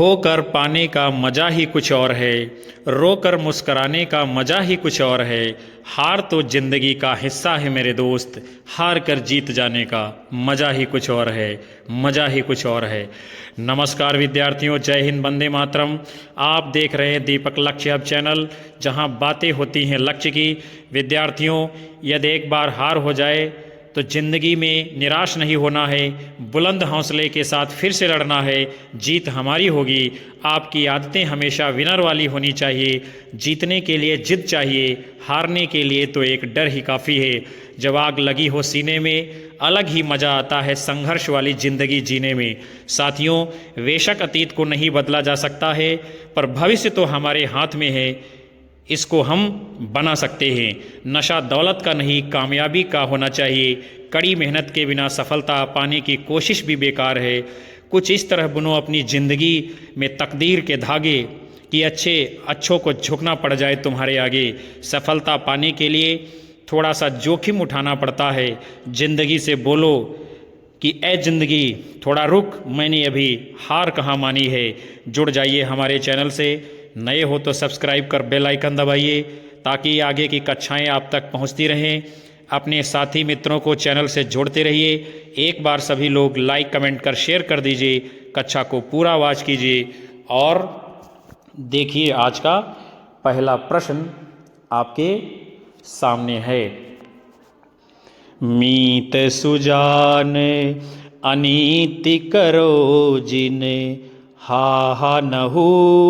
खोकर पाने का मज़ा ही कुछ और है, रोकर मुस्कराने का मज़ा ही कुछ और है। हार तो ज़िंदगी का हिस्सा है मेरे दोस्त, हार कर जीत जाने का मज़ा ही कुछ और है, मज़ा ही कुछ और है। नमस्कार विद्यार्थियों, जय हिंद, वंदे मातरम। आप देख रहे हैं दीपक लक्ष्य हब चैनल, जहां बातें होती हैं लक्ष्य की। विद्यार्थियों, यदि एक बार हार हो जाए तो ज़िंदगी में निराश नहीं होना है, बुलंद हौसले के साथ फिर से लड़ना है। जीत हमारी होगी। आपकी आदतें हमेशा विनर वाली होनी चाहिए। जीतने के लिए जिद चाहिए, हारने के लिए तो एक डर ही काफ़ी है। जब आग लगी हो सीने में, अलग ही मज़ा आता है संघर्ष वाली ज़िंदगी जीने में। साथियों, बेशक अतीत को नहीं बदला जा सकता है, पर भविष्य तो हमारे हाथ में है, इसको हम बना सकते हैं। नशा दौलत का नहीं, कामयाबी का होना चाहिए। कड़ी मेहनत के बिना सफलता पाने की कोशिश भी बेकार है। कुछ इस तरह बुनो अपनी ज़िंदगी में तकदीर के धागे कि अच्छों को झुकना पड़ जाए तुम्हारे आगे। सफलता पाने के लिए थोड़ा सा जोखिम उठाना पड़ता है। ज़िंदगी से बोलो कि ए ज़िंदगी थोड़ा रुक, मैंने अभी हार कहाँ मानी है। जुड़ जाइए हमारे चैनल से। नए हो तो सब्सक्राइब कर बेल आइकन दबाइए, ताकि आगे की कक्षाएं आप तक पहुंचती रहें। अपने साथी मित्रों को चैनल से जोड़ते रहिए। एक बार सभी लोग लाइक कमेंट कर शेयर कर दीजिए। कक्षा को पूरा वॉच कीजिए और देखिए आज का पहला प्रश्न आपके सामने है। मीत सुजान अनीति करो जिने, हा नहु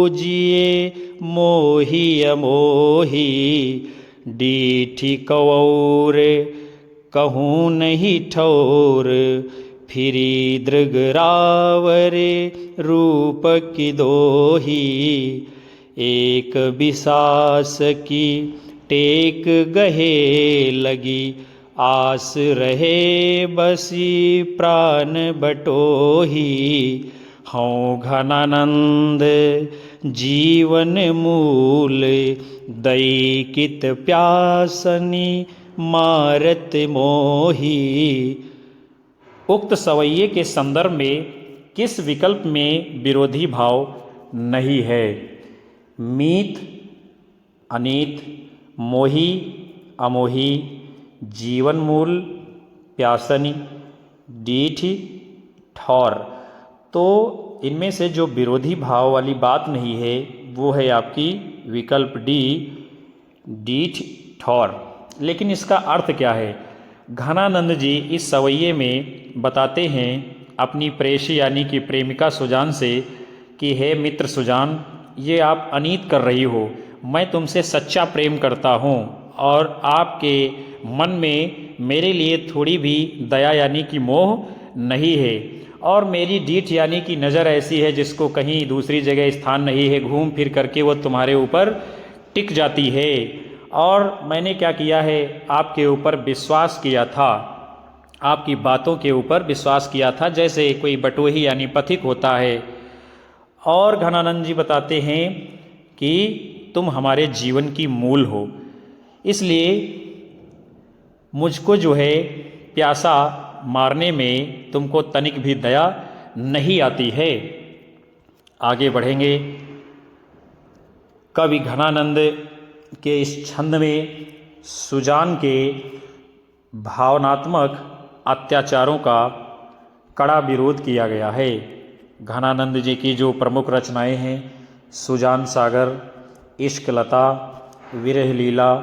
जिए मोहि अमोही। डीठी कौर कहूँ नहीं ठौर, फिरी दृगरावरे रूप की दोही। एक बिसास की टेक गहे लगी, आस रहे बसी प्राण बटोही। हऊँ घनानंद जीवन मूल, दैकित प्यासनी मारत मोही। उक्त सवैये के संदर्भ में किस विकल्प में विरोधी भाव नहीं है? मीत, अनीत, मोही, अमोही, जीवन मूल, प्यासनी, डीठी, ठौर। तो इनमें से जो विरोधी भाव वाली बात नहीं है वो है आपकी विकल्प डी, डीठ, ठौर। लेकिन इसका अर्थ क्या है? घनानंद जी इस सवैये में बताते हैं अपनी प्रेयसी यानी कि प्रेमिका सुजान से कि हे मित्र सुजान, ये आप अनीत कर रही हो। मैं तुमसे सच्चा प्रेम करता हूँ और आपके मन में मेरे लिए थोड़ी भी दया यानी कि मोह नहीं है। और मेरी डीठ यानी कि नज़र ऐसी है जिसको कहीं दूसरी जगह स्थान नहीं है, घूम फिर करके वो तुम्हारे ऊपर टिक जाती है। और मैंने क्या किया है, आपके ऊपर विश्वास किया था, आपकी बातों के ऊपर विश्वास किया था, जैसे कोई बटोही यानी पथिक होता है। और घनानंद जी बताते हैं कि तुम हमारे जीवन की मूल हो, इसलिए मुझको जो है प्यासा मारने में तुमको तनिक भी दया नहीं आती है। आगे बढ़ेंगे। कवि घनानंद के इस छंद में सुजान के भावनात्मक अत्याचारों का कड़ा विरोध किया गया है। घनानंद जी की जो प्रमुख रचनाएं हैं, सुजान सागर, इश्क लता, विरह लीला,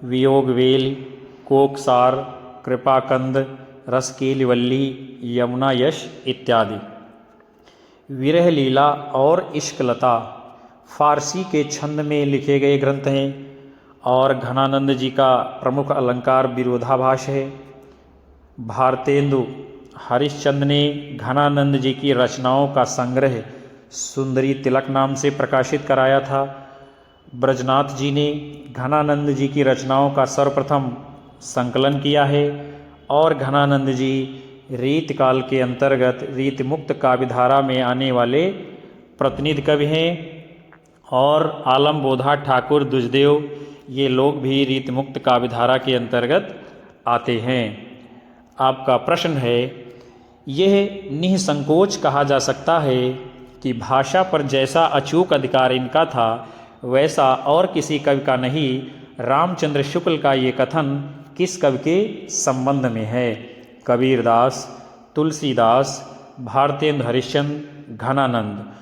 वियोग वेल, कोकसार, कृपाकंद, रसकीलवल्ली, यमुना यश इत्यादि। विरह लीला और इश्क लता फारसी के छंद में लिखे गए ग्रंथ हैं और घनानंद जी का प्रमुख अलंकार विरोधाभास है। भारतेंदु हरिश्चंद्र ने घनानंद जी की रचनाओं का संग्रह सुंदरी तिलक नाम से प्रकाशित कराया था। ब्रजनाथ जी ने घनानंद जी की रचनाओं का सर्वप्रथम संकलन किया है और घनानंद जी रीत काल के अंतर्गत रीत मुक्त काव्यधारा में आने वाले प्रतिनिधि कवि हैं। और आलम बोधा ठाकुर दुजदेव ये लोग भी रीत मुक्त काव्यधारा के अंतर्गत आते हैं। आपका प्रश्न है, यह निःसंकोच कहा जा सकता है कि भाषा पर जैसा अचूक अधिकार इनका था वैसा और किसी कवि का नहीं। रामचंद्र शुक्ल का ये कथन किस कवि के संबंध में है? कबीरदास, तुलसीदास, भारतेंद्र हरिश्चंद्र, घनानंद।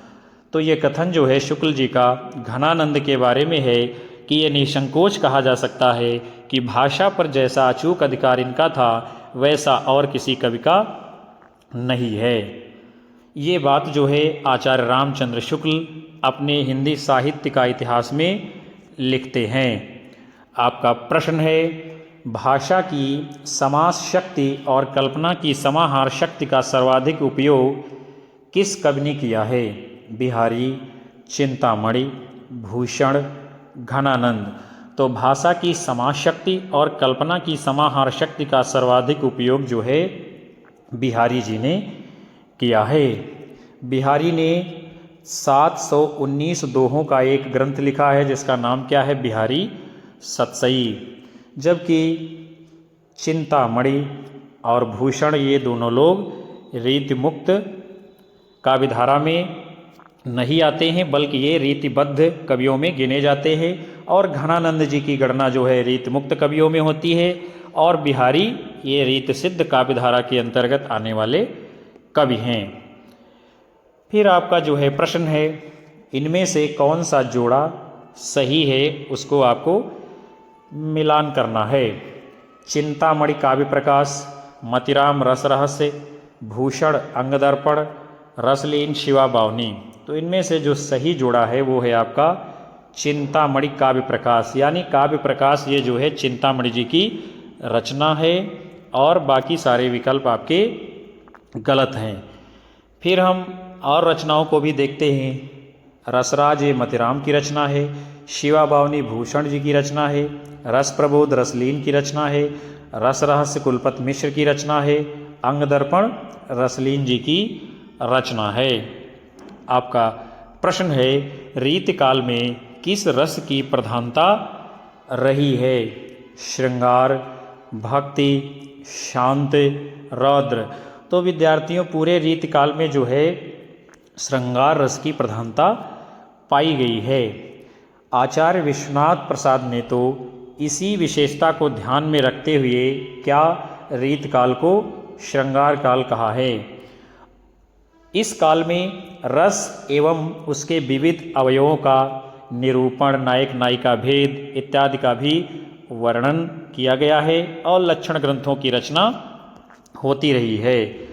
तो ये कथन जो है शुक्ल जी का घनानंद के बारे में है कि ये निसंकोच कहा जा सकता है कि भाषा पर जैसा अचूक अधिकार इनका था वैसा और किसी कवि का नहीं है। ये बात जो है आचार्य रामचंद्र शुक्ल अपने हिंदी साहित्य का इतिहास में लिखते हैं। आपका प्रश्न है, भाषा की समास शक्ति और कल्पना की समाहार शक्ति का सर्वाधिक उपयोग किस कवि ने किया है? बिहारी, चिंतामणि, भूषण, घनानंद। तो भाषा की समास शक्ति और कल्पना की समाहार शक्ति का सर्वाधिक उपयोग जो है बिहारी जी ने किया है। बिहारी ने 719 दोहों का एक ग्रंथ लिखा है जिसका नाम क्या है? बिहारी सतसई। जबकि चिंतामणि और भूषण ये दोनों लोग रीतिमुक्त काव्यधारा में नहीं आते हैं बल्कि ये रीतिबद्ध कवियों में गिने जाते हैं। और घनानंद जी की गणना जो है रीतिमुक्त कवियों में होती है और बिहारी ये रीत सिद्ध काव्यधारा के अंतर्गत आने वाले कवि हैं। फिर आपका जो है प्रश्न है, इनमें से कौन सा जोड़ा सही है उसको आपको मिलान करना है। चिंतामणि काव्य प्रकाश, मतिराम रस रहस्य, भूषण अंगदर्पण, रसलीन शिवा बावनी। तो इनमें से जो सही जोड़ा है वो है आपका चिंतामणि काव्य प्रकाश। यानी काव्य प्रकाश ये जो है चिंतामणि जी की रचना है और बाकी सारे विकल्प आपके गलत हैं। फिर हम और रचनाओं को भी देखते हैं। रसराज ये मतिराम की रचना है, शिवा बावनी भूषण जी की रचना है, रस प्रबोध रसलीन की रचना है, रस रहस्य कुलपत मिश्र की रचना है, अंग दर्पण रसलीन जी की रचना है। आपका प्रश्न है, रीतकाल में किस रस की प्रधानता रही है? श्रृंगार, भक्ति, शांत, रौद्र। तो विद्यार्थियों पूरे रीतकाल में जो है श्रृंगार रस की प्रधानता पाई गई है। आचार्य विश्वनाथ प्रसाद ने तो इसी विशेषता को ध्यान में रखते हुए क्या रीतकाल को श्रृंगार काल कहा है। इस काल में रस एवं उसके विविध अवयवों का निरूपण, नायक नायिका भेद इत्यादि का भी वर्णन किया गया है और लक्षण ग्रंथों की रचना होती रही है।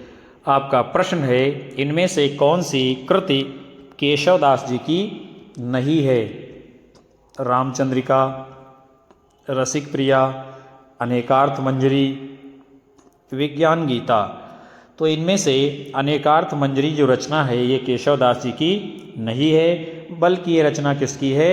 आपका प्रश्न है, इनमें से कौन सी कृति केशवदास जी की नहीं है? रामचंद्रिका, रसिक प्रिया, अनेकार्थ मंजरी, विज्ञान गीता। तो इनमें से अनेकार्थ मंजरी जो रचना है ये केशवदास जी की नहीं है बल्कि ये रचना किसकी है?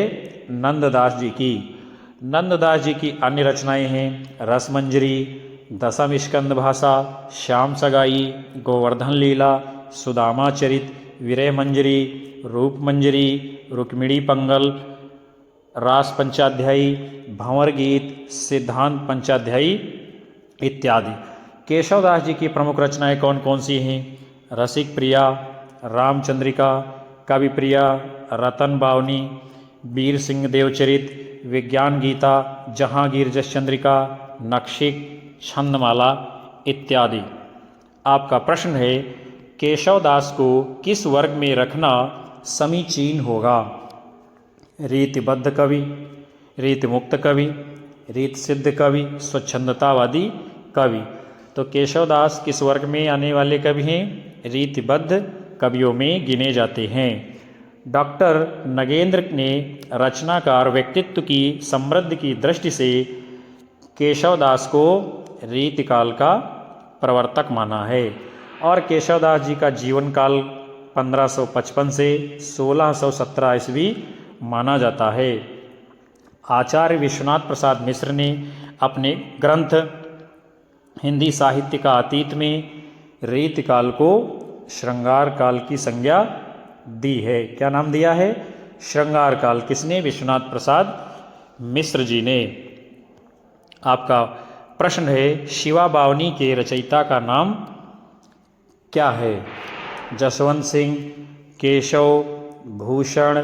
नंददास जी की। नंददास जी की अन्य रचनाएं हैं रसमंजरी, दशम स्कंद भाषा, श्याम सगाई, गोवर्धन लीला, सुदामा चरित, विरह मंजरी, रूप मंजरी, रुक्मिणी पंगल, रास पंचाध्यायी, भंवर गीत, सिद्धांत पंचाध्यायी इत्यादि। केशवदास जी की प्रमुख रचनाएं कौन कौन सी हैं? रसिक प्रिया, रामचंद्रिका, कवि प्रिया, रतन बावनी, वीर सिंह देवचरित, विज्ञान गीता, जहांगीर जस चंद्रिका, नक्शिक, छंदमाला इत्यादि। आपका प्रश्न है, केशवदास को किस वर्ग में रखना समीचीन होगा? रीतिबद्ध कवि, रीतिमुक्त कवि, रीत सिद्ध कवि, स्वच्छंदतावादी कवि। तो केशवदास किस वर्ग में आने वाले कवि हैं? रीतिबद्ध कवियों में गिने जाते हैं। डॉक्टर नगेंद्र ने रचनाकार व्यक्तित्व की समृद्धि की दृष्टि से केशवदास को रीतिकाल का प्रवर्तक माना है और केशवदास जी का जीवन काल 1555 से 1617 ईस्वी माना जाता है। आचार्य विश्वनाथ प्रसाद मिश्र ने अपने ग्रंथ हिंदी साहित्य का अतीत में रीतिकाल को श्रृंगार काल की संज्ञा दी है। क्या नाम दिया है? श्रृंगार काल। किसने? विश्वनाथ प्रसाद मिश्र जी ने। आपका प्रश्न है, शिवा बावनी के रचयिता का नाम क्या है? जसवंत सिंह, केशव, भूषण,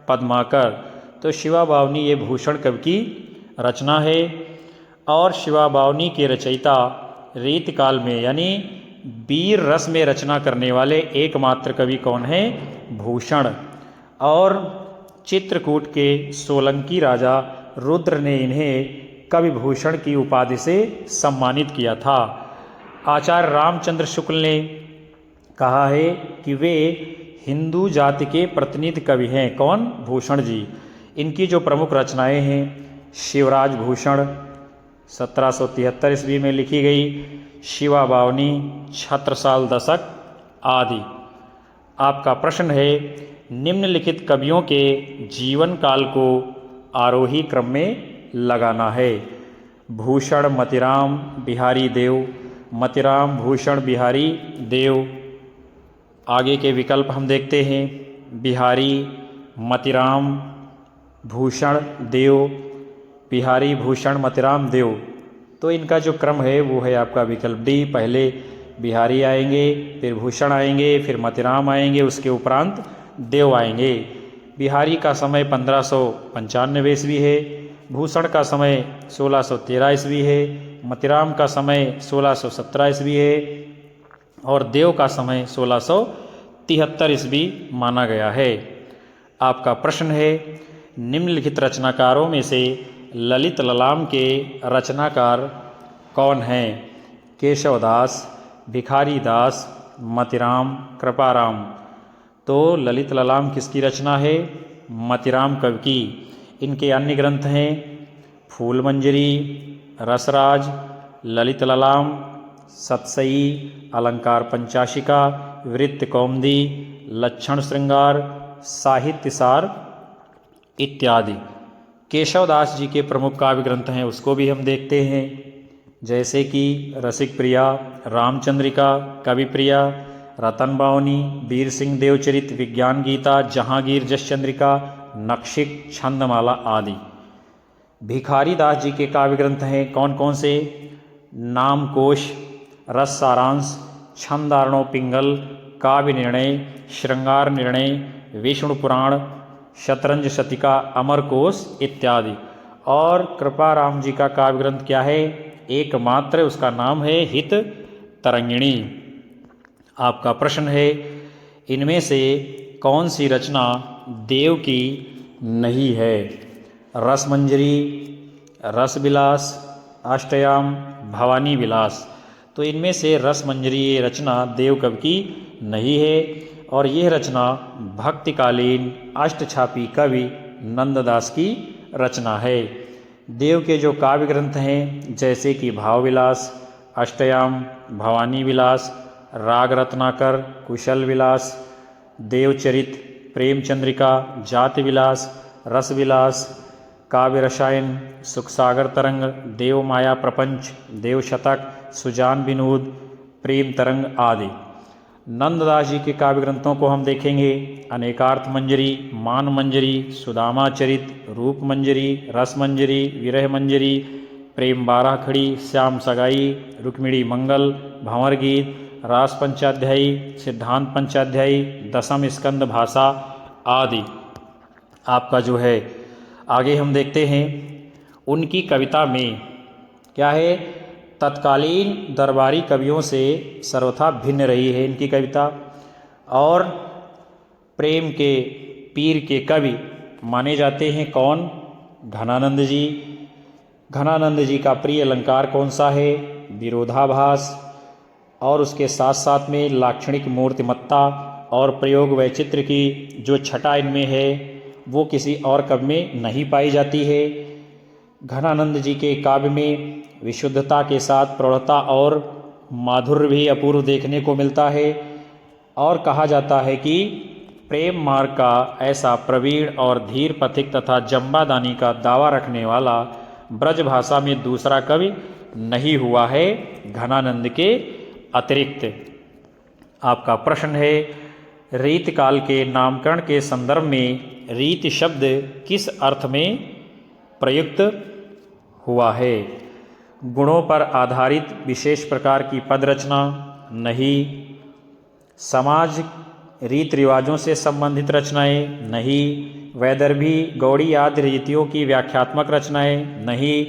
पद्माकर। तो शिवा बावनी ये भूषण कवि की रचना है। और शिवा बावनी के रचयिता रीत काल में यानी वीर रस में रचना करने वाले एकमात्र कवि कौन है? भूषण। और चित्रकूट के सोलंकी राजा रुद्र ने इन्हें कवि भूषण की उपाधि से सम्मानित किया था। आचार्य रामचंद्र शुक्ल ने कहा है कि वे हिंदू जाति के प्रतिनिधि कवि हैं। कौन? भूषण जी। इनकी जो प्रमुख रचनाएं हैं, शिवराज भूषण 1773 ईस्वी में लिखी गई, शिवा बावनी, छत्रसाल दशक आदि। आपका प्रश्न है, निम्नलिखित कवियों के जीवन काल को आरोही क्रम में लगाना है। भूषण मतिराम बिहारी देव, मतिराम भूषण बिहारी देव। आगे के विकल्प हम देखते हैं, बिहारी, मतिराम, भूषण देव, बिहारी भूषण मतिराम देव। तो इनका जो क्रम है वो है आपका विकल्प डी। पहले बिहारी आएंगे, फिर भूषण आएंगे, फिर मतिराम आएंगे, उसके उपरांत देव आएंगे। बिहारी का समय 1595 ईस्वी है, भूषण का समय 1613 ईस्वी है, मतिराम का समय 1617 ईस्वी है और देव का समय 1673 ईस्वी माना गया है। आपका प्रश्न है, निम्नलिखित रचनाकारों में से ललित ललाम के रचनाकार कौन हैं? केशवदास, भिखारी दास, मतिराम, कृपाराम। तो ललित ललाम किसकी रचना है? मतिराम कवि की। इनके अन्य ग्रंथ हैं फूल मंजरी, रसराज, ललित ललाम, सतसई, अलंकार पंचाशिका, वृत्त कौमुदी, लक्षण श्रृंगार, साहित्य सार इत्यादि। केशवदास जी के प्रमुख काव्य ग्रंथ हैं, उसको भी हम देखते हैं, जैसे कि रसिक प्रिया, रामचंद्रिका, कवि प्रिया, रतन बावनी, वीर सिंह देवचरित, विज्ञान गीता, जहांगीर जस चंद्रिका, नक्शिक, छंदमाला आदि। भिखारी दास जी के काव्य ग्रंथ हैं कौन कौन से? नामकोश, रस सारांश, छंदारणो पिंगल, काव्य निर्णय, श्रृंगार निर्णय, विष्णु पुराण, शतरंज शतिका, अमरकोश इत्यादि। और कृपाराम जी का काव्य ग्रंथ क्या है? एकमात्र, उसका नाम है हित तरंगिणी। आपका प्रश्न है, इनमें से कौन सी रचना देव की नहीं है? रसमंजरी, रसविलास, अष्टयाम, भवानी विलास। तो इनमें से रसमंजरी ये रचना देव कवि की नहीं है और यह रचना भक्तिकालीन अष्टछापी कवि नंददास की रचना है। देव के जो काव्य ग्रंथ हैं जैसे कि भावविलास, अष्टयाम, भवानी विलास, राग रत्नाकर, कुशल विलास, देवचरित, प्रेमचंद्रिका, जाति विलास, रस विलास, काव्य रसायन, सुखसागर तरंग, देव माया प्रपंच, देव शतक, सुजान विनोद, प्रेम तरंग आदि। नंददास जी के काव्य ग्रंथों को हम देखेंगे, अनेकार्थ मंजरी, मान मंजरी, सुदामा चरित, रूप मंजरी, रस मंजरी, विरह मंजरी, प्रेम बारह खड़ी, श्याम सगाई, रुक्मिणी मंगल, भंवर गीत, रास पंचाध्यायी, सिद्धांत पंचाध्यायी, दशम स्कंद भाषा आदि। आपका जो है आगे हम देखते हैं, उनकी कविता में क्या है? तत्कालीन दरबारी कवियों से सर्वथा भिन्न रही है इनकी कविता। और प्रेम के पीर के कवि माने जाते हैं कौन? घनानंद जी। घनानंद जी का प्रिय अलंकार कौन सा है? विरोधाभास। और उसके साथ साथ में लाक्षणिक मूर्तिमत्ता और प्रयोग वैचित्र की जो छटा इनमें है वो किसी और कवि में नहीं पाई जाती है। घनानंद जी के काव्य में विशुद्धता के साथ प्रौढ़ता और माधुर्य भी अपूर्व देखने को मिलता है। और कहा जाता है कि प्रेम मार्ग का ऐसा प्रवीण और धीर पथिक तथा जम्बादानी का दावा रखने वाला ब्रज भाषा में दूसरा कवि नहीं हुआ है घनानंद के अतिरिक्त। आपका प्रश्न है, रीत काल के नामकरण के संदर्भ में रीत शब्द किस अर्थ में प्रयुक्त हुआ है? गुणों पर आधारित विशेष प्रकार की पद रचना नहीं, समाज रीत रिवाजों से संबंधित रचनाएं? नहीं। वैदर्भी गौड़ी आदि रीतियों की व्याख्यात्मक रचनाएं? नहीं।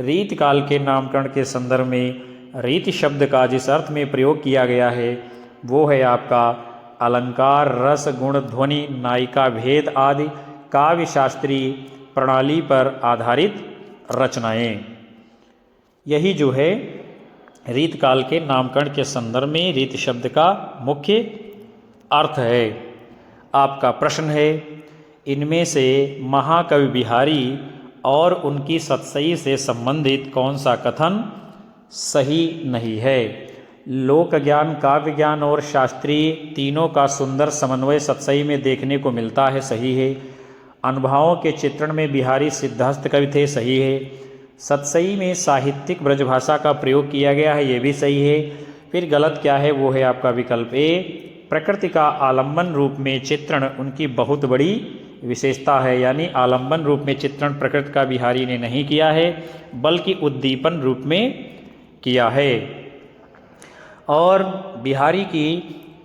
रीत काल के नामकरण के संदर्भ में रीति शब्द का जिस अर्थ में प्रयोग किया गया है वो है आपका अलंकार, रस, गुण, ध्वनि, नायिका भेद आदि काव्य शास्त्रीय प्रणाली पर आधारित रचनाएं। यही जो है रीत काल के नामकरण के संदर्भ में रीत शब्द का मुख्य अर्थ है। आपका प्रश्न है, इनमें से महाकवि बिहारी और उनकी सतसई से संबंधित कौन सा कथन सही नहीं है? लोक ज्ञान, काव्य ज्ञान और शास्त्रीय तीनों का सुंदर समन्वय सतसई में देखने को मिलता है, सही है। अनुभवों के चित्रण में बिहारी सिद्धहस्त कवि थे, सही है। सतसई में साहित्यिक ब्रजभाषा का प्रयोग किया गया है, ये भी सही है। फिर गलत क्या है? वो है आपका विकल्प ए, प्रकृति का आलम्बन रूप में चित्रण उनकी बहुत बड़ी विशेषता है। यानी आलम्बन रूप में चित्रण प्रकृति का बिहारी ने नहीं किया है बल्कि उद्दीपन रूप में किया है। और बिहारी की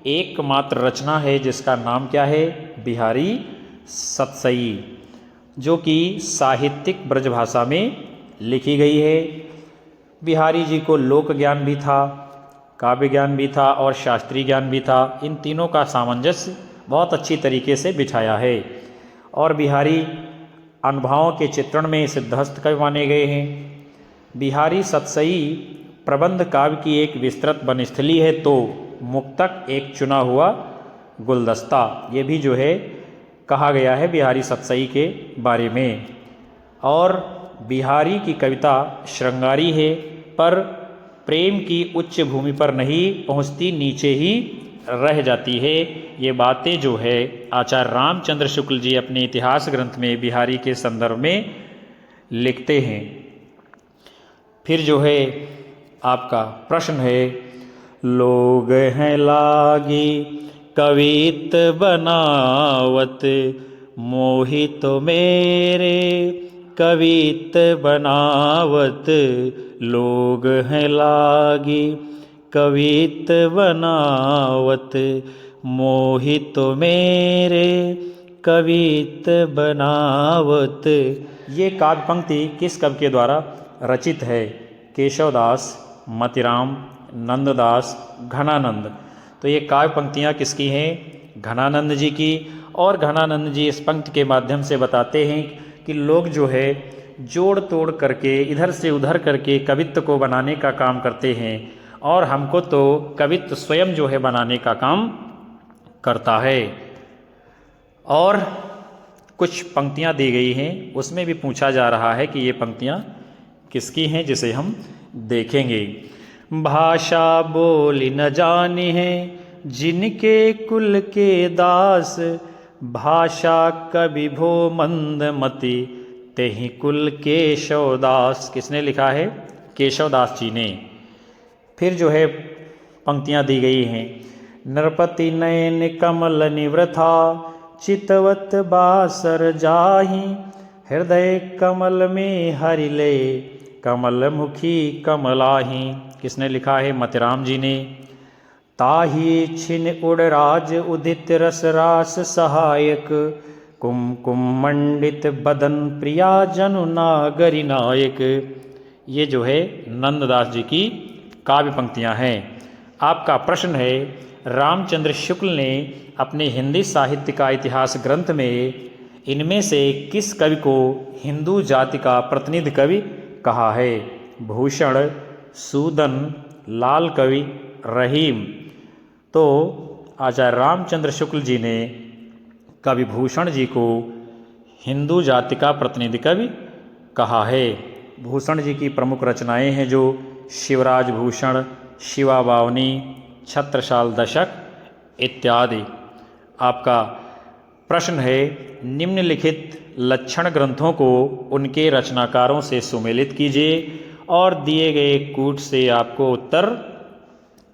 एकमात्र रचना है जिसका नाम क्या है? बिहारी सतसई, जो कि साहित्यिक ब्रजभाषा में लिखी गई है। बिहारी जी को लोक ज्ञान भी था, काव्य ज्ञान भी था और शास्त्रीय ज्ञान भी था। इन तीनों का सामंजस्य बहुत अच्छी तरीके से बिठाया है। और बिहारी अनुभवों के चित्रण में सिद्धहस्त कवि माने गए हैं। बिहारी सतसई प्रबंध काव्य की एक विस्तृत बनस्थली है, तो मुक्तक एक चुना हुआ गुलदस्ता, ये भी जो है कहा गया है बिहारी सतसई के बारे में। और बिहारी की कविता श्रृंगारी है पर प्रेम की उच्च भूमि पर नहीं पहुंचती, नीचे ही रह जाती है। ये बातें जो है आचार्य रामचंद्र शुक्ल जी अपने इतिहास ग्रंथ में बिहारी के संदर्भ में लिखते हैं। फिर जो है आपका प्रश्न है, लोग हैं लागी कवित बनावत, मोहित मेरे कवित बनावत, लोग हैं लागी कवित बनावत, मोहित मेरे कवित बनावत। ये काव्य पंक्ति किस कवि के द्वारा रचित है? केशवदास, मतिराम, नंददास, घनानंद। तो ये काव्य पंक्तियाँ किसकी हैं? घनानंद जी की। और घनानंद जी इस पंक्ति के माध्यम से बताते हैं कि लोग जो है जोड़ तोड़ करके इधर से उधर करके कवित्व को बनाने का काम करते हैं और हमको तो कवित्व स्वयं जो है बनाने का काम करता है। और कुछ पंक्तियाँ दी गई हैं, उसमें भी पूछा जा रहा है कि ये पंक्तियाँ किसकी हैं, जिसे हम देखेंगे। भाषा बोली न जानी है जिनके कुल के दास, भाषा कवि भो मंदमति तेहि कुल केशवदास। किसने लिखा है? केशवदास जी ने। फिर जो है पंक्तियाँ दी गई हैं, नरपति नयन कमल निवृथा, चितवत बासर जाहि, हृदय कमल में हरिले, कमल मुखी कमलाही। किसने लिखा है? मतिराम जी ने। ताहि छिन उड़राज उदित रस रास सहायक, कुमकुम मंडित बदन प्रिया जनु नागरी नायक। ये जो है नंददास जी की काव्य पंक्तियाँ हैं। आपका प्रश्न है, रामचंद्र शुक्ल ने अपने हिंदी साहित्य का इतिहास ग्रंथ में इनमें से किस कवि को हिंदू जाति का प्रतिनिधि कवि कहा है? भूषण, सूदन, लाल कवि, रहीम। तो आचार्य रामचंद्र शुक्ल जी ने कवि भूषण जी को हिंदू जाति का प्रतिनिधि कवि कहा है। भूषण जी की प्रमुख रचनाएं हैं जो शिवराज भूषण, शिवा बावनी, छत्रसाल दशक इत्यादि। आपका प्रश्न है, निम्नलिखित लक्षण ग्रंथों को उनके रचनाकारों से सुमेलित कीजिए और दिए गए कूट से आपको उत्तर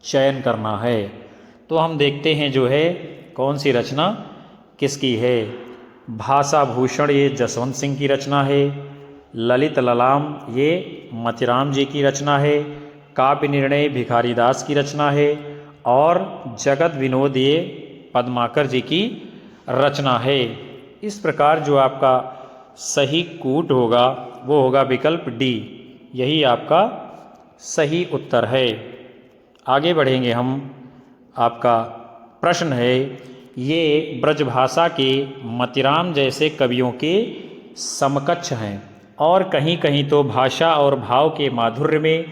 चयन करना है। तो हम देखते हैं जो है कौन सी रचना किसकी है। भाषा भूषण ये जसवंत सिंह की रचना है। ललित ललाम ये मतिराम जी की रचना है। काव्य निर्णय भिखारी दास की रचना है। और जगत विनोद ये पद्माकर जी की रचना है। इस प्रकार जो आपका सही कूट होगा वो होगा विकल्प डी, यही आपका सही उत्तर है। आगे बढ़ेंगे हम। आपका प्रश्न है, ये ब्रजभाषा के मतिराम जैसे कवियों के समकक्ष हैं और कहीं कहीं तो भाषा और भाव के माधुर्य में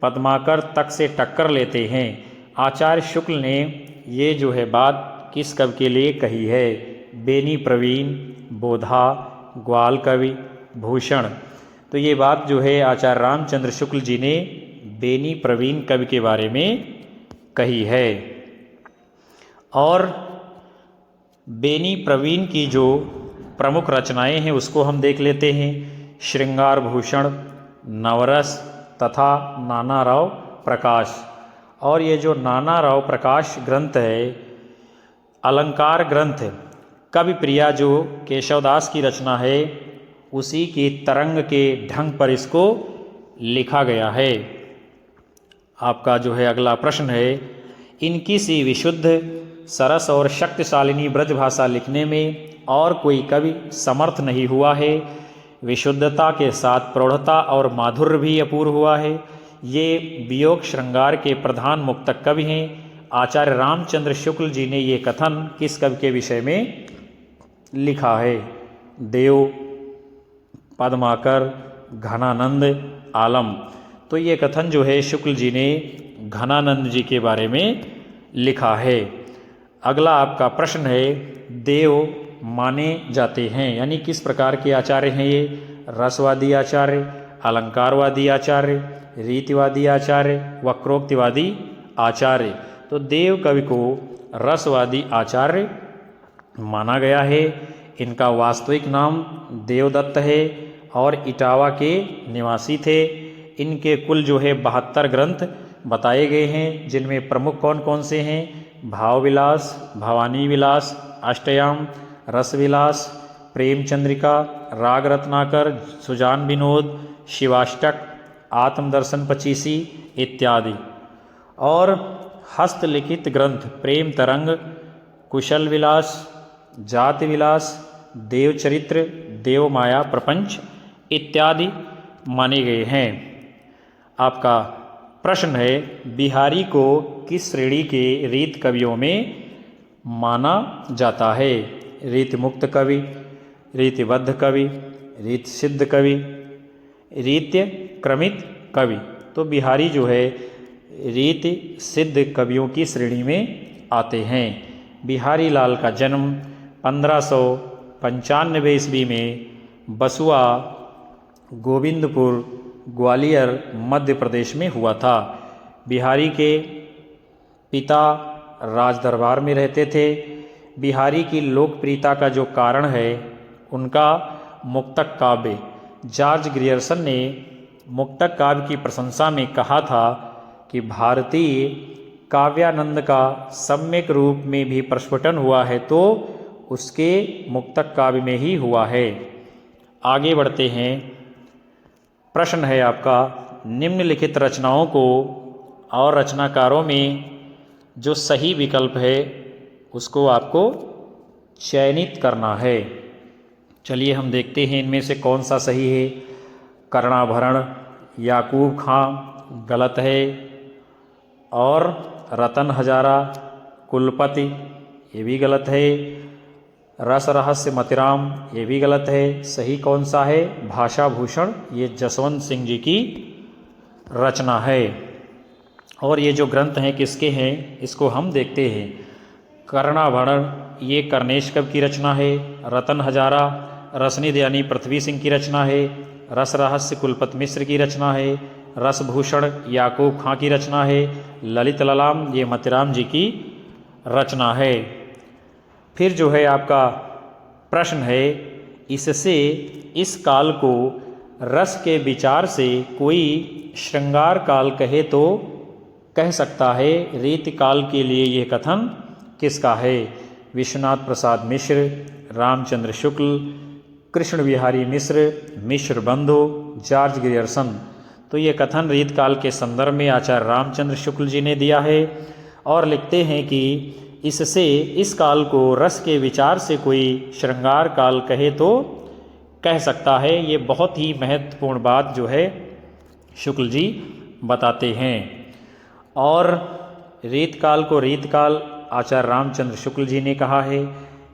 पद्माकर तक से टक्कर लेते हैं। आचार्य शुक्ल ने ये जो है बात किस कवि के लिए कही है? बेनी प्रवीण, बोधा, ग्वाल कवि, भूषण। तो ये बात जो है आचार्य रामचंद्र शुक्ल जी ने बेनी प्रवीण कवि के बारे में कही है। और बेनी प्रवीण की जो प्रमुख रचनाएं हैं उसको हम देख लेते हैं। श्रृंगार भूषण, नवरस तथा नानाराव प्रकाश। और ये जो नानाराव प्रकाश ग्रंथ है अलंकार ग्रंथ, कवि प्रिया जो केशवदास की रचना है उसी की तरंग के ढंग पर इसको लिखा गया है। आपका जो है अगला प्रश्न है, इनकी सी विशुद्ध सरस और शक्तिशालिनी ब्रजभाषा लिखने में और कोई कवि समर्थ नहीं हुआ है। विशुद्धता के साथ प्रौढ़ता और माधुर्य भी अपूर्व हुआ है। ये वियोग श्रृंगार के प्रधान मुक्तक कवि हैं। आचार्य रामचंद्र शुक्ल जी ने ये कथन किस कवि के विषय में लिखा है? देव, पद्माकर, घनानंद, आलम। तो ये कथन जो है शुक्ल जी ने घनानंद जी के बारे में लिखा है। अगला आपका प्रश्न है, देव माने जाते हैं यानी किस प्रकार के आचार्य हैं ये? रसवादी आचार्य, अलंकारवादी आचार्य, रीतिवादी आचार्य, वक्रोक्तिवादी आचार्य। तो देव कवि को रसवादी आचार्य माना गया है। इनका वास्तविक नाम देवदत्त है और इटावा के निवासी थे। इनके कुल जो है 72 ग्रंथ बताए गए हैं, जिनमें प्रमुख कौन कौन से हैं? भाव विलास, भवानी विलास, अष्टयाम, रस विलास, प्रेम चंद्रिका, राग रत्नाकर, सुजान विनोद, शिवाष्टक, आत्मदर्शन पचीसी इत्यादि। और हस्तलिखित ग्रंथ प्रेम तरंग, कुशल विलास, जाति विलास, देवचरित्र, देवमाया प्रपंच इत्यादि माने गए हैं। आपका प्रश्न है, बिहारी को किस श्रेणी के रीत कवियों में माना जाता है? रीति मुक्त कवि, रीतिबद्ध कवि, रीति सिद्ध कवि, रीत्य क्रमित कवि। तो बिहारी जो है रीति सिद्ध कवियों की श्रेणी में आते हैं। बिहारी लाल का जन्म 1595 ईस्वी में बसुआ, गोविंदपुर, ग्वालियर, मध्य प्रदेश में हुआ था। बिहारी के पिता राज दरबार में रहते थे। बिहारी की लोकप्रियता का जो कारण है उनका मुक्तक काव्य। जॉर्ज ग्रियर्सन ने मुक्तक काव्य की प्रशंसा में कहा था कि भारतीय काव्यानंद का सम्यक रूप में भी प्रस्फुटन हुआ है तो उसके मुक्तक काव्य में ही हुआ है। आगे बढ़ते हैं। प्रश्न है आपका, निम्नलिखित रचनाओं को और रचनाकारों में जो सही विकल्प है उसको आपको चयनित करना है। चलिए हम देखते हैं इनमें से कौन सा सही है। कर्णाभरण, याकूब खां गलत है। और रतन हजारा, कुलपति ये भी गलत है। रस रहस्य मतिराम ये भी गलत है। सही कौन सा है? भाषा भूषण, ये जसवंत सिंह जी की रचना है। और ये जो ग्रंथ हैं किसके हैं इसको हम देखते हैं। कर्णाभरण ये कर्णेश कवि की रचना है। रतन हजारा रसनिधि यानी पृथ्वी सिंह की रचना है। रस रहस्य कुलपति मिश्र की रचना है। रसभूषण याकूब खां की रचना है। ललित ललाम ये मतिराम जी की रचना है। फिर जो है आपका प्रश्न है, इससे इस काल को रस के विचार से कोई श्रृंगार काल कहे तो कह सकता है। रीति काल के लिए यह कथन किसका है? विश्वनाथ प्रसाद मिश्र, रामचंद्र शुक्ल, कृष्ण बिहारी मिश्र, मिश्र बंधु, जॉर्ज ग्रियर्सन। तो ये कथन रीत काल के संदर्भ में आचार्य रामचंद्र शुक्ल जी ने दिया है और लिखते हैं कि इससे इस काल को रस के विचार से कोई श्रृंगार काल कहे तो कह सकता है। ये बहुत ही महत्वपूर्ण बात जो है शुक्ल जी बताते हैं। और रीतकाल को रीतकाल आचार्य रामचंद्र शुक्ल जी ने कहा है।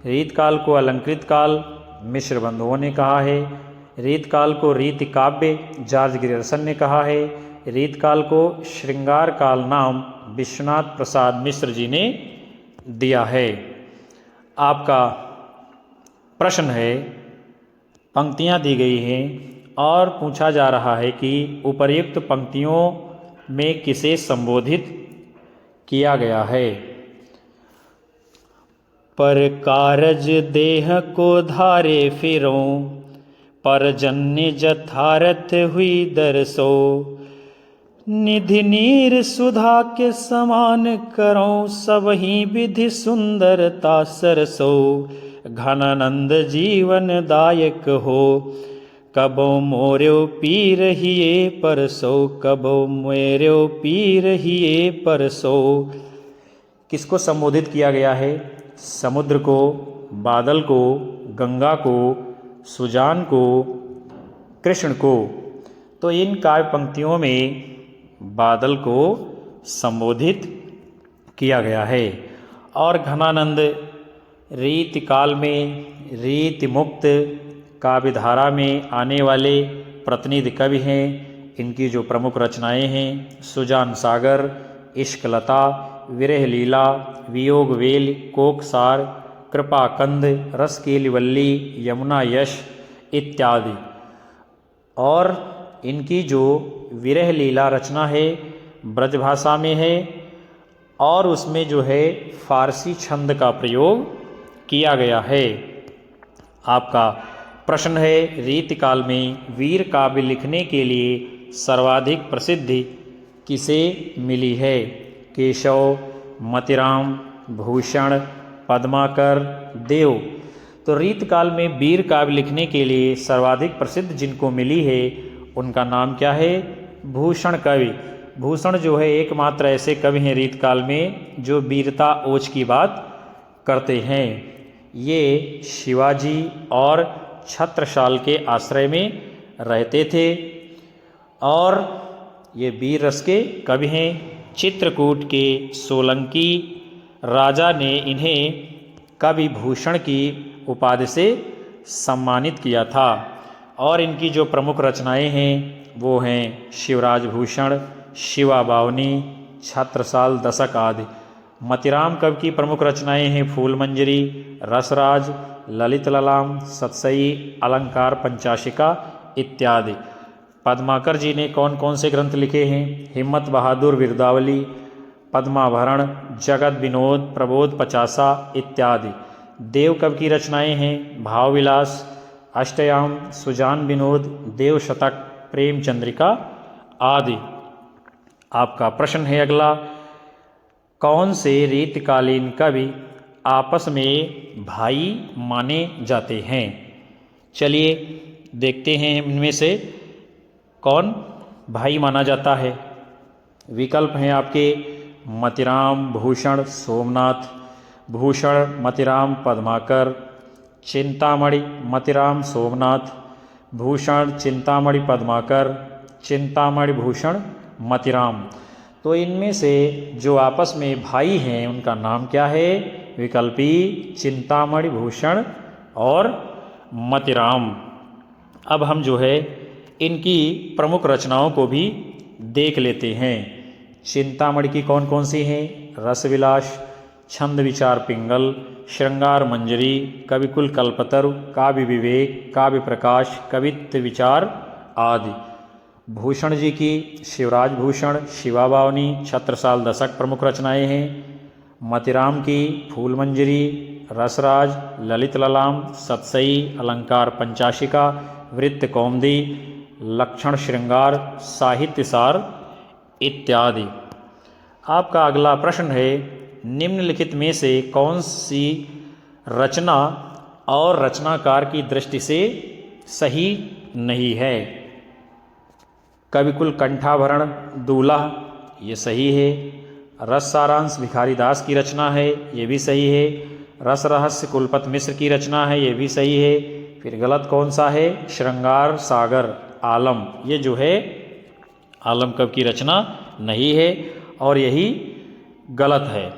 रीतकाल को अलंकृत काल मिश्र बंधुओं ने कहा है। रीतकाल को रीति काव्य जॉर्ज ग्रियर्सन ने कहा है। रीतकाल को श्रृंगार काल नाम विश्वनाथ प्रसाद मिश्र जी ने दिया है। आपका प्रश्न है, पंक्तियाँ दी गई हैं और पूछा जा रहा है कि उपर्युक्त पंक्तियों में किसे संबोधित किया गया है। पर कारज देह को धारे फिरों, पर जन्य जथारथ हुई दरसो, निधि नीर सुधा के समान करो, सब ही विधि सुंदरता सरसो, घनानंद जीवन दायक हो, कबो मोर्यो पी रहिए परसो, कबो मोर्यो पी रहिए परसो। किसको संबोधित किया गया है? समुद्र को, बादल को, गंगा को, सुजान को, कृष्ण को। तो इन काव्य पंक्तियों में बादल को संबोधित किया गया है। और घनानंद रीति काल में रीति मुक्त काव्यधारा में आने वाले प्रतिनिधि कवि हैं। इनकी जो प्रमुख रचनाएं हैं, सुजान सागर, इश्कलता, विरह लीला, वियोग वेल, कोकसार, कृपाकंद, रसकेलिवल्ली, यमुना यश इत्यादि। और इनकी जो विरह लीला रचना है ब्रजभाषा में है और उसमें जो है फारसी छंद का प्रयोग किया गया है। आपका प्रश्न है, रीतिकाल में वीर काव्य लिखने के लिए सर्वाधिक प्रसिद्धि किसे मिली है? केशव, मतिराम, भूषण, पद्माकर, देव। तो रीतकाल में वीर काव्य लिखने के लिए सर्वाधिक प्रसिद्ध जिनको मिली है उनका नाम क्या है? भूषण कवि। भूषण जो है एकमात्र ऐसे कवि हैं रीतकाल में जो वीरता ओज की बात करते हैं। ये शिवाजी और छत्रसाल के आश्रय में रहते थे और ये वीर रस के कवि हैं। चित्रकूट के सोलंकी राजा ने इन्हें कवि भूषण की उपाधि से सम्मानित किया था। और इनकी जो प्रमुख रचनाएं हैं वो हैं शिवराज भूषण, शिवा बावनी, छत्रसाल दशक आदि। मतिराम कवि की प्रमुख रचनाएं हैं फूल मंजरी, रसराज, ललित ललाम, सतसई, अलंकार पंचाशिका इत्यादि। पद्माकर जी ने कौन कौन से ग्रंथ लिखे हैं? हिम्मत बहादुर बिरदावली, पद्माभरण, जगत विनोद, प्रबोध पचासा इत्यादि। देव कवि की रचनाएं हैं भावविलास, अष्टयाम, सुजान विनोद, देव शतक, प्रेम चंद्रिका आदि। आपका प्रश्न है अगला, कौन से रीतकालीन कवि आपस में भाई माने जाते हैं? चलिए देखते हैं इनमें से कौन भाई माना जाता है। विकल्प हैं आपके मतिराम, भूषण, सोमनाथ, भूषण, मतिराम, पद्माकर, चिंतामणि, मतिराम, सोमनाथ, भूषण, चिंतामणि, पद्माकर, चिंतामणि, भूषण, मतिराम। तो इनमें से जो आपस में भाई हैं उनका नाम क्या है? विकल्पी चिंतामणि, भूषण और मतिराम। अब हम जो है इनकी प्रमुख रचनाओं को भी देख लेते हैं। चिंतामणि की कौन कौन सी हैं? रसविलास, छंद विचार पिंगल, श्रृंगार मंजरी, कविकुल कल्पतरु, काव्य विवेक, काव्य प्रकाश, कवित्व विचार आदि। भूषण जी की शिवराज भूषण, शिवा बावनी, छत्रसाल दशक प्रमुख रचनाएं हैं। मतिराम की फूल मंजरी, रसराज, ललित ललाम, सतसई, अलंकार पंचाशिका, वृत्त कौमुदी, लक्षण श्रृंगार, साहित्यसार इत्यादि। आपका अगला प्रश्न है, निम्नलिखित में से कौन सी रचना और रचनाकार की दृष्टि से सही नहीं है? कविकुल कंठाभरण, दूल्हा, ये सही है। रस सारांश भिखारी दास की रचना है, ये भी सही है। रस रहस्य कुलपत मिश्र की रचना है, ये भी सही है। फिर गलत कौन सा है? श्रृंगार सागर आलम, ये जो है आलम कवि की रचना नहीं है और यही गलत है।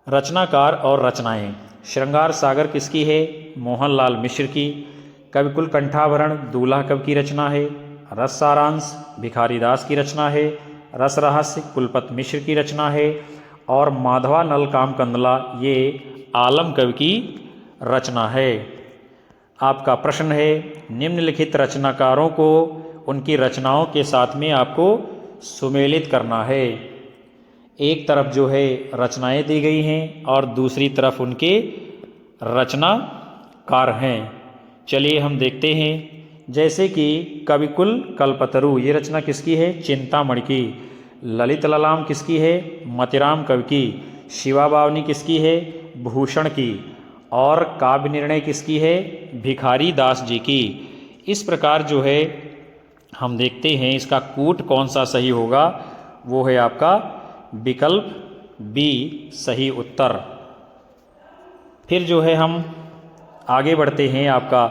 रचनाकार और रचनाएं। श्रृंगार सागर किसकी है? मोहनलाल मिश्र की। कविकुल कंठाभरण दूल्हा कवि की रचना है। रस सारांश भिखारी दास की रचना है। रस रहस्य कुलपत मिश्र की रचना है। और माधवा नल काम कंदला ये आलम कवि की रचना है। आपका प्रश्न है, निम्नलिखित रचनाकारों को उनकी रचनाओं के साथ में आपको सुमेलित करना है। एक तरफ जो है रचनाएं दी गई हैं और दूसरी तरफ उनके रचनाकार हैं। चलिए हम देखते हैं। जैसे कि कविकुल कल्पतरु, ये रचना किसकी है? चिंतामणि की। ललित ललाम किसकी है? मतिराम कवि की। शिवा बावनी किसकी है? भूषण की। और काव्य निर्णय किसकी है? भिखारी दास जी की। इस प्रकार जो है हम देखते हैं इसका कूट कौन सा सही होगा, वो है आपका विकल्प बी सही उत्तर। फिर जो है हम आगे बढ़ते हैं। आपका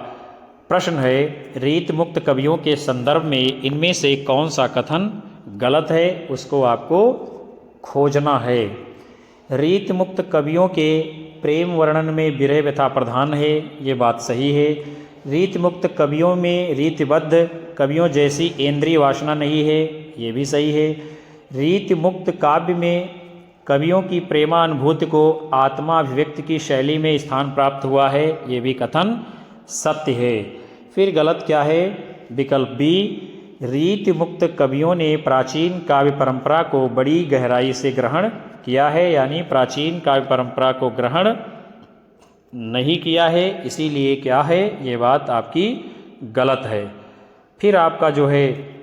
प्रश्न है, रीत मुक्त कवियों के संदर्भ में इनमें से कौन सा कथन गलत है, उसको आपको खोजना है। रीत मुक्त कवियों के प्रेम वर्णन में विरह व्यथा प्रधान है, ये बात सही है। रीत मुक्त कवियों में रीतिबद्ध कवियों जैसी इंद्रिय वासना नहीं है, ये भी सही है। रीत मुक्त काव्य में कवियों की प्रेमानुभूति को आत्माभिव्यक्ति की शैली में स्थान प्राप्त हुआ है, ये भी कथन सत्य है। फिर गलत क्या है? विकल्प बी, रीति मुक्त कवियों ने प्राचीन काव्य परंपरा को बड़ी गहराई से ग्रहण किया है, यानी प्राचीन काव्य परंपरा को ग्रहण नहीं किया है, इसीलिए क्या है ये बात आपकी गलत है। फिर आपका जो है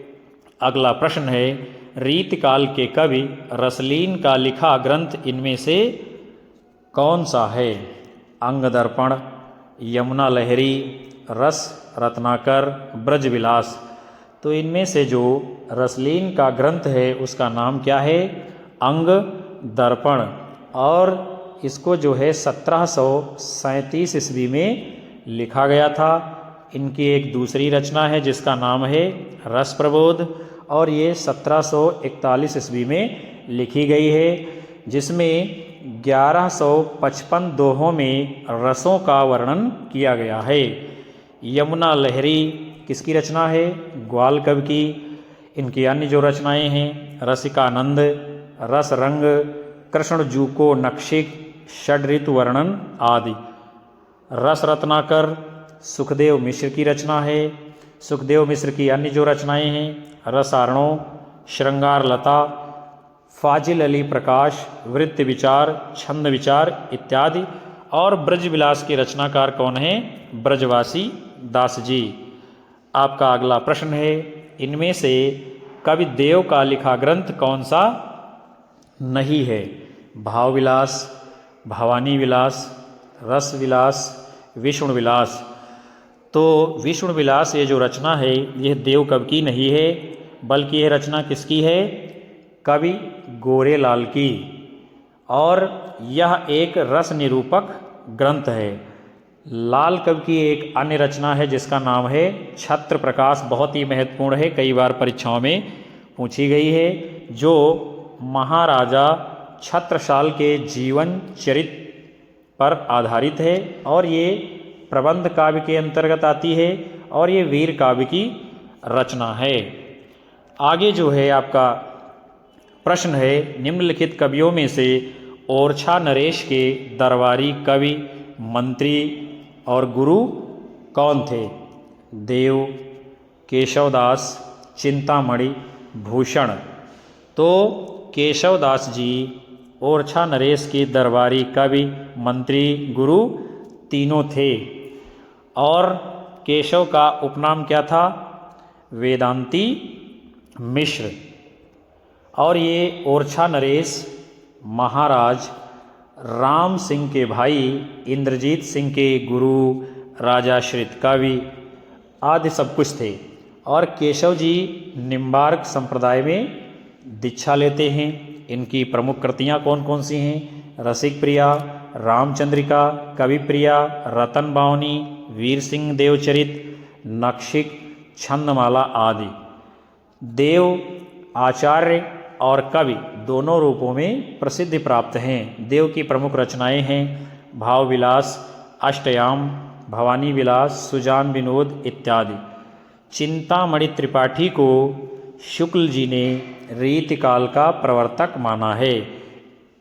अगला प्रश्न है, रीत काल के कवि रसलीन का लिखा ग्रंथ इनमें से कौन सा है? अंगदर्पण, यमुना लहरी, रस रत्नाकर, ब्रजविलास। तो इनमें से जो रसलीन का ग्रंथ है उसका नाम क्या है? अंग दर्पण। और इसको जो है 1737 ईस्वी में लिखा गया था। इनकी एक दूसरी रचना है जिसका नाम है रस प्रबोध, और ये 1741 ईस्वी में लिखी गई है, जिसमें 1155 दोहों में रसों का वर्णन किया गया है। यमुना लहरी किसकी रचना है? ग्वाल कवि की। इनकी अन्य जो रचनाएं हैं, रसिकानंद, रस रंग, कृष्ण जू को नक्शिक, षड ऋतु वर्णन आदि। रस रत्नाकर सुखदेव मिश्र की रचना है। सुखदेव मिश्र की अन्य जो रचनाएं हैं, रसारणो, श्रृंगार लता, फाजिल अली प्रकाश, वृत्ति विचार, छंद विचार इत्यादि। और ब्रजविलास के रचनाकार कौन हैं? ब्रजवासी दास जी। आपका अगला प्रश्न है, इनमें से कवि देव का लिखा ग्रंथ कौन सा नहीं है? भाव विलास, भवानी विलास, रस विलास, विष्णु विलास। तो विष्णु विलास ये जो रचना है यह देव कवि की नहीं है, बल्कि यह रचना किसकी है? कवि गोरेलाल की। और यह एक रस निरूपक ग्रंथ है। लाल कवि की एक अन्य रचना है जिसका नाम है छत्र प्रकाश, बहुत ही महत्वपूर्ण है, कई बार परीक्षाओं में पूछी गई है, जो महाराजा छत्रसाल के जीवन चरित्र पर आधारित है और ये प्रबंध काव्य के अंतर्गत आती है और ये वीर काव्य की रचना है। आगे जो है आपका प्रश्न है, निम्नलिखित कवियों में से ओरछा नरेश के दरबारी कवि, मंत्री और गुरु कौन थे? देव, केशवदास, चिंतामणि, भूषण। तो केशवदास जी ओरछा नरेश के दरबारी कवि, मंत्री, गुरु तीनों थे। और केशव का उपनाम क्या था? वेदांती मिश्र। और ये ओरछा नरेश महाराज राम सिंह के भाई इंद्रजीत सिंह के गुरु, राजाश्रित कवि आदि सब कुछ थे। और केशव जी निम्बार्क संप्रदाय में दीक्षा लेते हैं इनकी प्रमुख कृतियाँ कौन कौन सी हैं? रसिक प्रिया, रामचंद्रिका, कवि प्रिया, रतन बावनी, वीर सिंह देवचरित, नक्षिक, छंदमाला आदि। देव, आचार्य और कवि दोनों रूपों में प्रसिद्धि प्राप्त हैं। देव की प्रमुख रचनाएं हैं भाव विलास, अष्टयाम, भवानी विलास, सुजान विनोद इत्यादि। चिंतामणि त्रिपाठी को शुक्ल जी ने रीतिकाल का प्रवर्तक माना है।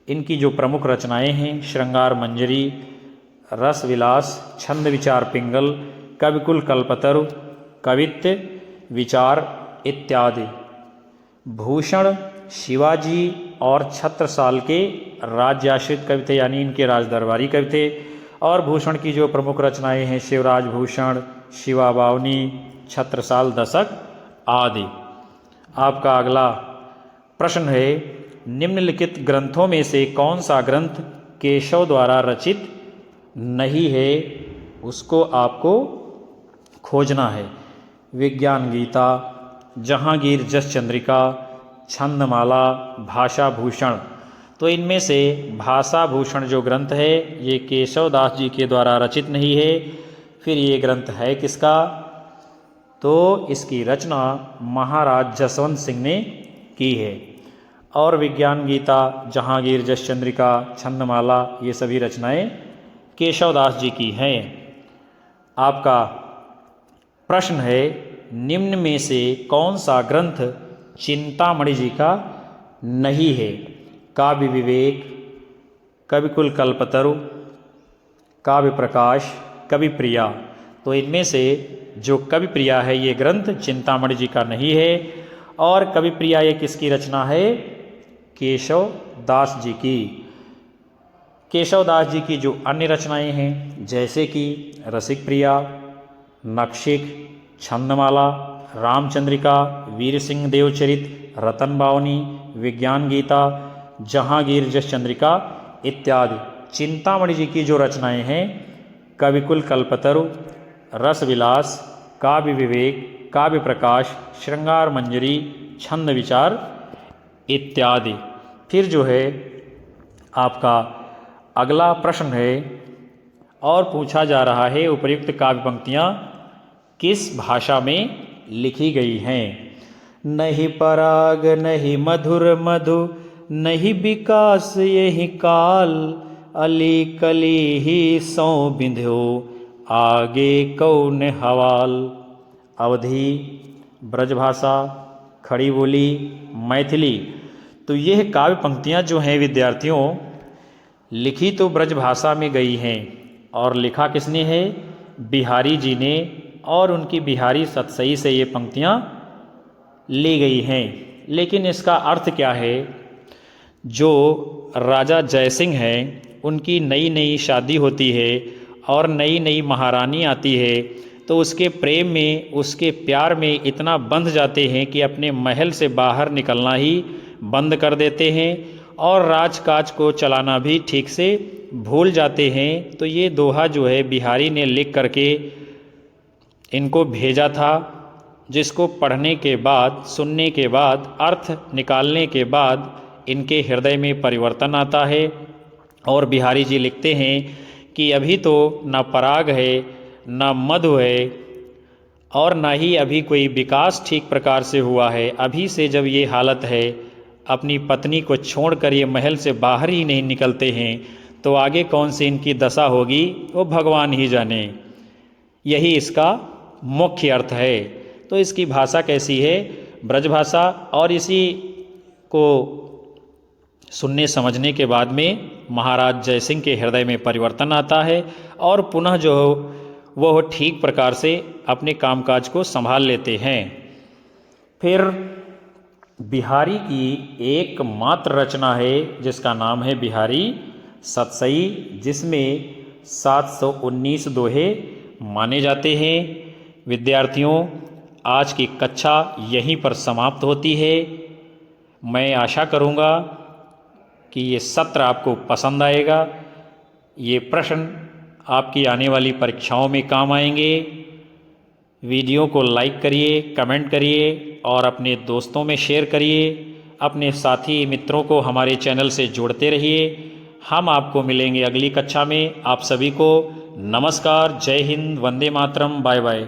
इनकी जो प्रमुख रचनाएं हैं श्रृंगार मंजरी, रस विलास, छंद विचार पिंगल, कविकुल कल्पतरु, कवित्व विचार इत्यादि। भूषण शिवाजी और छत्रसाल के राज्याश्रित कवि थे, यानी इनके राजदरबारी कवि थे। और भूषण की जो प्रमुख रचनाएं हैं शिवराज भूषण, शिवा बावनी, छत्रसाल दशक आदि। आपका अगला प्रश्न है, निम्नलिखित ग्रंथों में से कौन सा ग्रंथ केशव द्वारा रचित नहीं है? उसको आपको खोजना है। विज्ञान गीता, जहांगीर जस चंद्रिका, छंदमाला, भाषा भूषण। तो इनमें से भाषा भूषण जो ग्रंथ है ये केशवदास जी के द्वारा रचित नहीं है। फिर ये ग्रंथ है किसका? तो इसकी रचना महाराज जसवंत सिंह ने की है। और विज्ञान गीता, जहांगीर जस चंद्रिका, छंदमाला ये सभी रचनाएं केशवदास जी की हैं। आपका प्रश्न है, निम्न में से कौन सा ग्रंथ चिंतामणि जी का नहीं है? काव्य विवेक, कविकुल कल्पतरु, काव्य प्रकाश, कवि प्रिया। तो इनमें से जो कवि प्रिया है ये ग्रंथ चिंतामणि जी का नहीं है। और कवि प्रिया ये किसकी रचना है? केशव दास जी की। केशव दास जी की जो अन्य रचनाएं हैं जैसे कि रसिक प्रिया, नक्षिक, छंदमाला, रामचंद्रिका, वीर सिंह देवचरित, रतन बावनी, विज्ञान गीता, जहांगीर जस चंद्रिका इत्यादि। चिंतामणि जी की जो रचनाएं हैं कविकुल कल्पतरु, रस विलास, काव्य विवेक, काव्य प्रकाश, श्रृंगार मंजरी, छंद विचार इत्यादि। फिर जो है आपका अगला प्रश्न है और पूछा जा रहा है उपर्युक्त काव्य पंक्तियाँ किस भाषा में लिखी गई हैं? नहीं पराग नहीं मधुर मधु, नहीं विकास यही काल, अली कली ही सौ बिंध्यो, आगे कौन हवाल। अवधी, ब्रजभाषा, खड़ी बोली, मैथिली। तो यह काव्य पंक्तियाँ जो हैं विद्यार्थियों लिखी तो ब्रजभाषा में गई हैं और लिखा किसने है? बिहारी जी ने। और उनकी बिहारी सतसई से ये पंक्तियाँ ली गई हैं। लेकिन इसका अर्थ क्या है? जो राजा जयसिंह हैं उनकी नई नई शादी होती है और नई नई महारानी आती है तो उसके प्रेम में, उसके प्यार में इतना बंध जाते हैं कि अपने महल से बाहर निकलना ही बंद कर देते हैं और राजकाज को चलाना भी ठीक से भूल जाते हैं। तो ये दोहा जो है बिहारी ने लिख करके इनको भेजा था, जिसको पढ़ने के बाद, सुनने के बाद, अर्थ निकालने के बाद इनके हृदय में परिवर्तन आता है। और बिहारी जी लिखते हैं कि अभी तो न पराग है, न मधु है और न ही अभी कोई विकास ठीक प्रकार से हुआ है। अभी से जब ये हालत है, अपनी पत्नी को छोड़कर ये महल से बाहर ही नहीं निकलते हैं तो आगे कौन सी इनकी दशा होगी वो भगवान ही जाने। यही इसका मुख्य अर्थ है। तो इसकी भाषा कैसी है? ब्रजभाषा। और इसी को सुनने समझने के बाद में महाराज जयसिंह के हृदय में परिवर्तन आता है और पुनः जो वो ठीक प्रकार से अपने कामकाज को संभाल लेते हैं। फिर बिहारी की एकमात्र रचना है जिसका नाम है बिहारी सतसई, जिसमें 719 दोहे माने जाते हैं। विद्यार्थियों, आज की कक्षा यहीं पर समाप्त होती है। मैं आशा करूँगा कि ये सत्र आपको पसंद आएगा। ये प्रश्न आपकी आने वाली परीक्षाओं में काम आएंगे। वीडियो को लाइक करिए, कमेंट करिए और अपने दोस्तों में शेयर करिए। अपने साथी मित्रों को हमारे चैनल से जोड़ते रहिए। हम आपको मिलेंगे अगली कक्षा में। आप सभी को नमस्कार, जय हिंद, वंदे मातरम, बाय बाय।